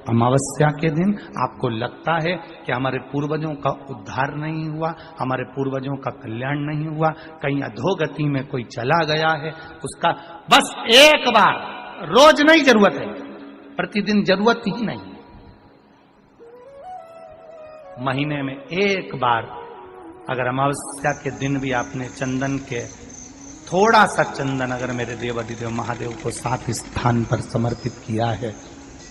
अमावस्या के दिन आपको लगता है कि हमारे पूर्वजों का उद्धार नहीं हुआ, हमारे पूर्वजों का कल्याण नहीं हुआ, कहीं अधोगति में कोई चला गया है, उसका बस एक बार, रोज नहीं जरूरत है, प्रतिदिन जरूरत ही नहीं, महीने में एक बार अगर अमावस्या के दिन भी आपने चंदन के थोड़ा सा चंदन अगर मेरे देवाधिदेव महादेव को 7 स्थान पर समर्पित किया है।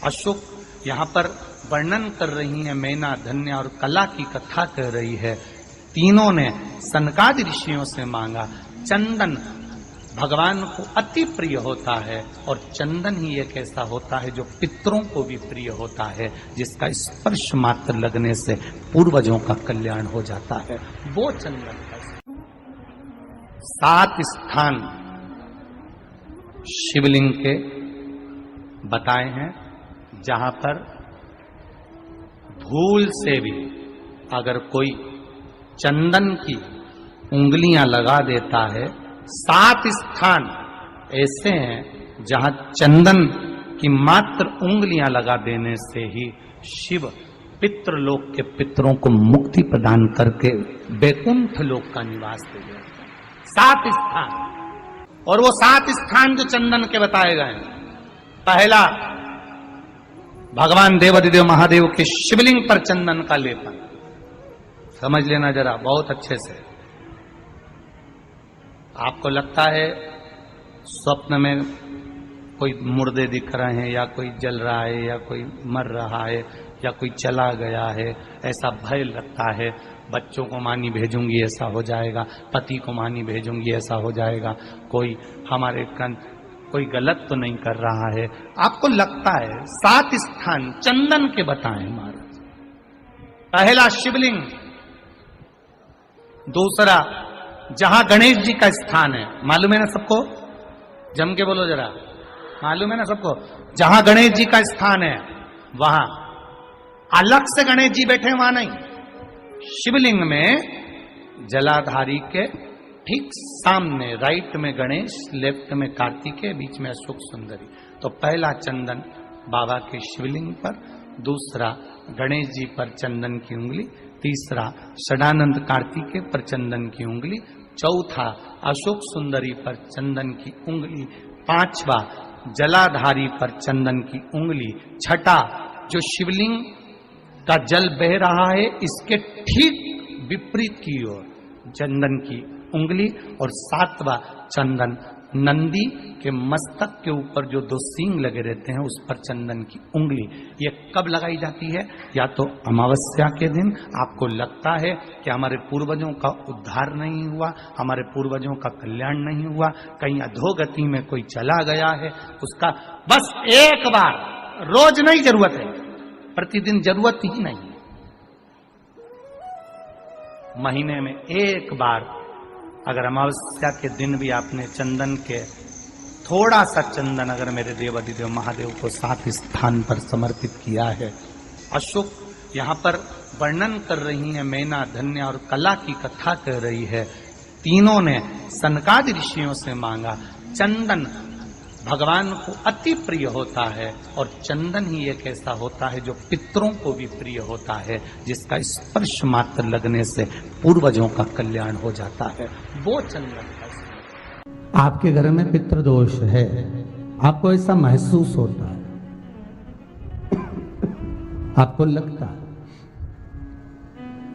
अशोक यहाँ पर वर्णन कर रही है, मैना, धन्य और कला की कथा कर रही है। तीनों ने सनकादि ऋषियों से मांगा। चंदन भगवान को अति प्रिय होता है और चंदन ही एक ऐसा होता है जो पितरों को भी प्रिय होता है, जिसका स्पर्श मात्र लगने से पूर्वजों का कल्याण हो जाता है। वो चंदन का 7 स्थान शिवलिंग के बताए हैं, जहां पर भूल से भी अगर कोई चंदन की उंगलियां लगा देता है, 7 स्थान ऐसे हैं जहां चंदन की मात्र उंगलियां लगा देने से ही शिव पितृलोक के पितरों को मुक्ति प्रदान करके वैकुंठ लोक का निवास दे देते हैं। 7 स्थान, और वो 7 स्थान जो चंदन के बताए गए हैं। पहला, भगवान देवाधिदेव महादेव के शिवलिंग पर चंदन का लेपन। समझ लेना जरा बहुत अच्छे से। आपको लगता है स्वप्न में कोई मुर्दे दिख रहे हैं, या कोई जल रहा है, या कोई मर रहा है, या कोई चला गया है, ऐसा भय लगता है। बच्चों को मानी भेजूंगी ऐसा हो जाएगा, पति को मानी भेजूंगी ऐसा हो जाएगा, कोई हमारे कोई गलत तो नहीं कर रहा है, आपको लगता है। 7 स्थान चंदन के बताएं महाराज। पहला शिवलिंग, दूसरा जहां गणेश जी का स्थान है, मालूम है ना सबको, जम के बोलो जरा, मालूम है ना सबको, जहां गणेश जी का स्थान है वहां अलग से गणेश जी बैठे, वहां नहीं। शिवलिंग में जलाधारी के ठीक सामने, राइट में गणेश, लेफ्ट में कार्तिकेय, बीच में अशोक सुंदरी। तो पहला चंदन बाबा के शिवलिंग पर, दूसरा गणेश जी पर चंदन की उंगली, तीसरा षडानंद कार्तिकेय पर चंदन की उंगली, चौथा अशोक सुंदरी पर चंदन की उंगली, पांचवा जलाधारी पर चंदन की उंगली, छठा जो शिवलिंग का जल बह रहा है इसके ठीक विपरीत की ओर चंदन की उंगली, और 7वां चंदन नंदी के मस्तक के ऊपर जो 2 सींग लगे रहते हैं उस पर चंदन की उंगली। ये कब लगाई जाती है? या तो अमावस्या के दिन आपको लगता है कि हमारे पूर्वजों का उद्धार नहीं हुआ, हमारे पूर्वजों का कल्याण नहीं हुआ, कहीं अधोगति में कोई चला गया है, उसका बस एक बार, रोज नहीं जरूरत है, प्रतिदिन जरूरत ही नहीं, महीने में एक बार अगर अमावस्या के दिन भी आपने चंदन के थोड़ा सा चंदन अगर मेरे देवाधिदेव महादेव को 7 स्थान पर समर्पित किया है। अशोक यहाँ पर वर्णन कर रही है, मैना, धन्य और कला की कथा कर रही है। तीनों ने सनकादि ऋषियों से मांगा। चंदन भगवान को अति प्रिय होता है और चंदन ही एक ऐसा होता है जो पितरों को भी प्रिय होता है, जिसका स्पर्श मात्र लगने से पूर्वजों का कल्याण हो जाता है। वो चंदन का। आपके घर में पितृदोष है, आपको ऐसा महसूस होता है, आपको लगता है,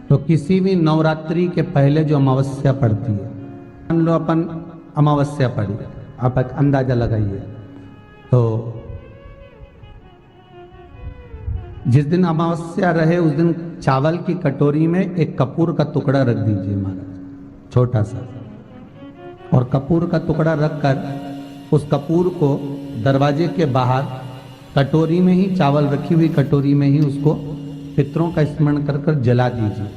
तो किसी भी नवरात्रि के पहले जो अमावस्या पड़ती है, मान लो अपन अमावस्या पड़ी, आप एक अंदाजा लगाइए, तो जिस दिन अमावस्या रहे उस दिन चावल की कटोरी में एक कपूर का टुकड़ा रख दीजिए महाराज, छोटा सा, और कपूर का टुकड़ा रखकर उस कपूर को दरवाजे के बाहर कटोरी में ही, चावल रखी हुई कटोरी में ही उसको पितरों का स्मरण कर कर जला दीजिए।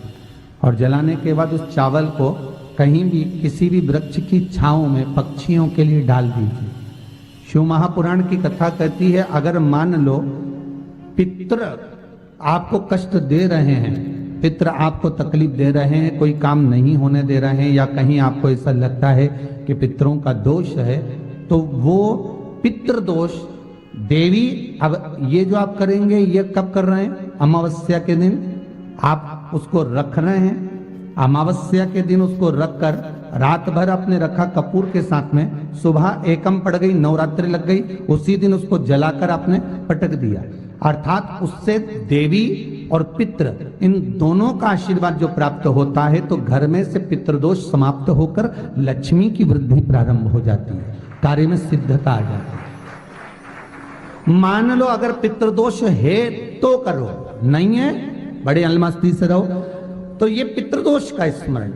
और जलाने के बाद उस चावल को कहीं भी किसी भी वृक्ष की छांव में पक्षियों के लिए डाल दीजिए। शिव महापुराण की कथा कहती है, अगर मान लो पितृ आपको कष्ट दे रहे हैं, पितृ आपको तकलीफ दे रहे हैं, कोई काम नहीं होने दे रहे हैं, या कहीं आपको ऐसा लगता है कि पितरों का दोष है, तो वो पितृ दोष देवी, अब ये जो आप करेंगे ये कब कर रहे हैं? अमावस्या के दिन आप उसको रख रहे हैं। अमावस्या के दिन उसको रख कर रात भर आपने रखा कपूर के साथ में, सुबह एकम पड़ गई, नवरात्रि लग गई, उसी दिन उसको जलाकर आपने पटक दिया। अर्थात उससे देवी और पितृ इन दोनों का आशीर्वाद जो प्राप्त होता है, तो घर में से पितृदोष समाप्त होकर लक्ष्मी की वृद्धि प्रारंभ हो जाती है, कार्य में सिद्धता आ जाती है। मान लो अगर पितृदोष है तो करो, नहीं है बड़े अलमस्ती से रहो, तो ये पितृदोष का स्मरण।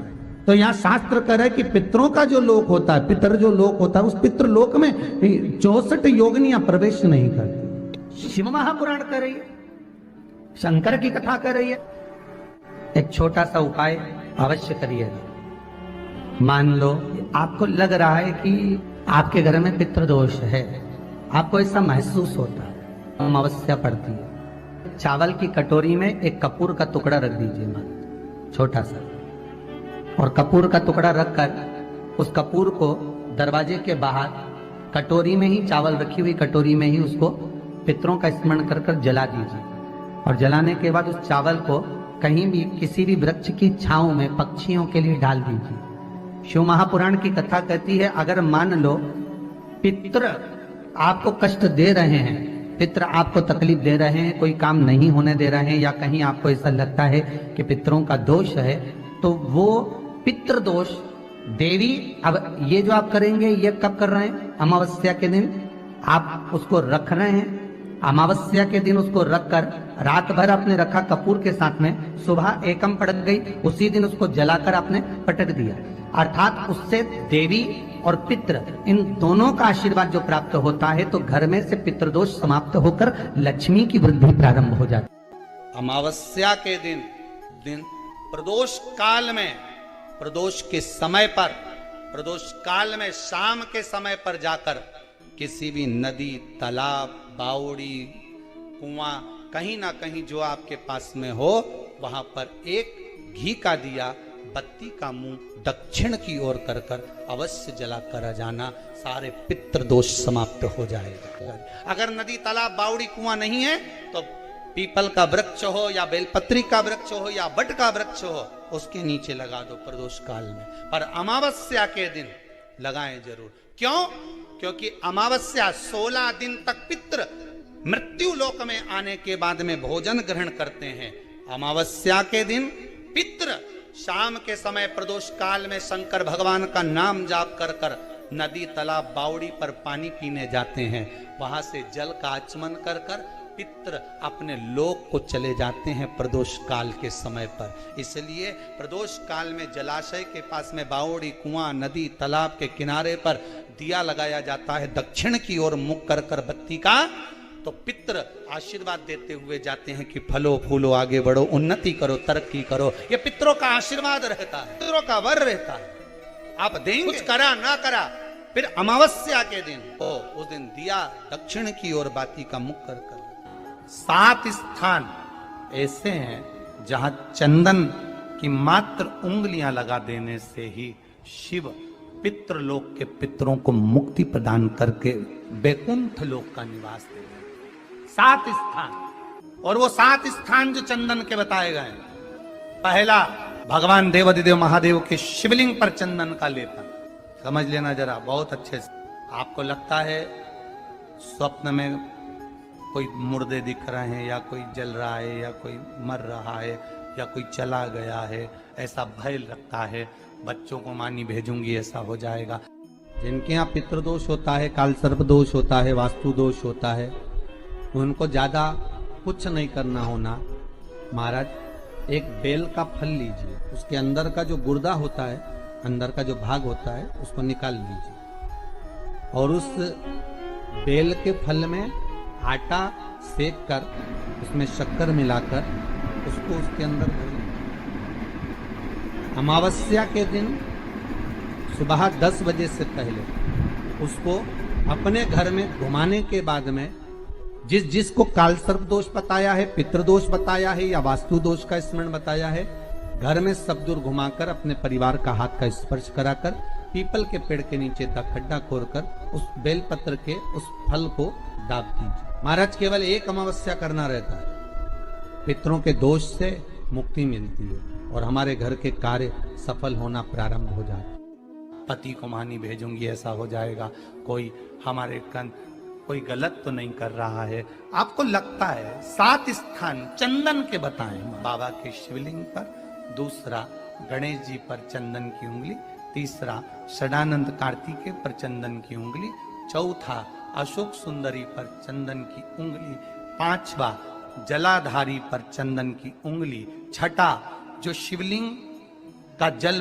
तो यहाँ शास्त्र कह रहा है कि पितरों का जो लोक होता है, पितर जो लोक होता है, उस पितृलोक में 64 योगिनियां प्रवेश नहीं करती। शिव महापुराण कर रही है, शंकर की कथा कर रही है। एक छोटा सा उपाय अवश्य करिएगा। मान लो आपको लग रहा है कि आपके घर में पितृदोष है, आपको ऐसा महसूस होता है, अमावस्या पड़ती है, चावल की कटोरी में एक कपूर का टुकड़ा रख दीजिए, मान छोटा सा, और कपूर का टुकड़ा रखकर उस कपूर को दरवाजे के बाहर कटोरी में ही, चावल रखी हुई कटोरी में ही उसको पितरों का स्मरण कर कर जला दीजिए। और जलाने के बाद उस चावल को कहीं भी किसी भी वृक्ष की छांव में पक्षियों के लिए डाल दीजिए। शिव महापुराण की कथा कहती है, अगर मान लो पितृ आपको कष्ट दे रहे हैं, पितृ आपको तकलीफ दे रहे हैं, कोई काम नहीं होने दे रहे हैं, या कहीं आपको ऐसा लगता है कि पितरों का दोष है, तो वो पितृदोष देवी, अब ये जो आप करेंगे ये कब कर रहे हैं? अमावस्या के दिन आप उसको रख रहे हैं। अमावस्या के दिन उसको रखकर रात भर आपने रखा कपूर के साथ में, सुबह एकम पड़ गई, उसी दिन उसको जलाकर आपने पटक दिया। अर्थात उससे देवी और पितृ इन दोनों का आशीर्वाद जो प्राप्त होता है, तो घर में से पितृदोष समाप्त होकर लक्ष्मी की वृद्धि प्रारंभ हो जाती है। अमावस्या के दिन प्रदोष काल में, प्रदोष के समय पर, प्रदोष काल में शाम के समय पर जाकर किसी भी नदी, तालाब, बावड़ी, कुआं, कहीं ना कहीं जो आपके पास में हो, वहां पर एक घी का दिया, बत्ती का मुंह दक्षिण की ओर कर कर अवश्य जला कर जाना, सारे पितृ दोष समाप्त हो जाएगा। अगर नदी, तालाब, बावड़ी, कुआं नहीं है तो पीपल का वृक्ष हो या बेलपत्री का वृक्ष हो या बट का वृक्ष हो, उसके नीचे लगा दो प्रदोष काल में। पर अमावस्या के दिन लगाएं जरूर। क्यों? क्योंकि अमावस्या 16 दिन तक पितृ मृत्यु लोक में आने के बाद में भोजन ग्रहण करते हैं। अमावस्या के दिन पितृ शाम के समय प्रदोष काल में शंकर भगवान का नाम जाप कर कर नदी, तालाब, बावड़ी पर पानी पीने जाते हैं। वहां से जल का आचमन कर कर पितृ अपने लोक को चले जाते हैं प्रदोष काल के समय पर। इसलिए प्रदोष काल में जलाशय के पास में बावड़ी, कुआं, नदी, तालाब के किनारे पर दिया लगाया जाता है, दक्षिण की ओर मुख कर कर बत्ती का, तो पितृ आशीर्वाद देते हुए जाते हैं कि फलो फूलो, आगे बढ़ो, उन्नति करो, तरक्की करो। ये पितरों का आशीर्वाद रहता है, पितरों का वर रहता है। आप देंगे, कुछ करा ना करा, फिर अमावस्या के दिन उस दिन दिया दक्षिण की ओर बाती का मुख कर कर। 7 स्थान ऐसे हैं जहां चंदन की मात्र उंगलियां लगा देने से ही शिव पितृलोक के पितरों को मुक्ति प्रदान करके वैकुंठ लोक का निवास दे रहे। 7 स्थान, और वो 7 स्थान जो चंदन के बताए गए, पहला भगवान देवाधिदेव महादेव के शिवलिंग पर चंदन का लेपन। समझ लेना जरा बहुत अच्छे से। आपको लगता है स्वप्न में कोई मुर्दे दिख रहे हैं, या कोई जल रहा है, या कोई मर रहा है, या कोई चला गया है, ऐसा भय लगता है, बच्चों को मानी भेजूंगी ऐसा हो जाएगा। जिनके यहाँ पितृदोष होता है, काल सर्प दोष होता है, वास्तु दोष होता है, उनको ज्यादा कुछ नहीं करना होना। महाराज एक बेल का फल लीजिए, उसके अंदर का जो गुर्दा होता है, अंदर का जो भाग होता है, उसको निकाल लीजिए, और उस बेल के फल में आटा सेक कर उसमें शक्कर मिलाकर उसको उसके अंदर भरें। अमावस्या के दिन सुबह 10 बजे से पहले उसको अपने घर में घुमाने के बाद में जिसको काल सर्प दोष बताया है, पितृदोष बताया है, या वास्तु दोष का स्मरण बताया है, घर में सब दूर घुमाकर अपने परिवार का हाथ का स्पर्श कराकर पीपल के पेड़ के नीचे का खड्डा खोदकर उस बेलपत्र के उस फल को दाब दीजिए। महाराज केवल एक अमावस्या करना रहता है, पितरों के दोष से मुक्ति मिलती है और हमारे घर के कार्य सफल होना प्रारंभ हो जाता है। पति को मानी भेजूंगी ऐसा हो जाएगा, कोई हमारे कोई गलत तो नहीं कर रहा है। आपको लगता है 7 स्थान चंदन के बताएं, बाबा के शिवलिंग पर, दूसरा गणेश जी पर चंदन की उंगली, तीसरा षडानंद कार्तिकेय पर चंदन की उंगली, चौथा अशोक सुंदरी पर चंदन की उंगली, पांचवा जलाधारी पर चंदन की उंगली, छठा जो शिवलिंग का जल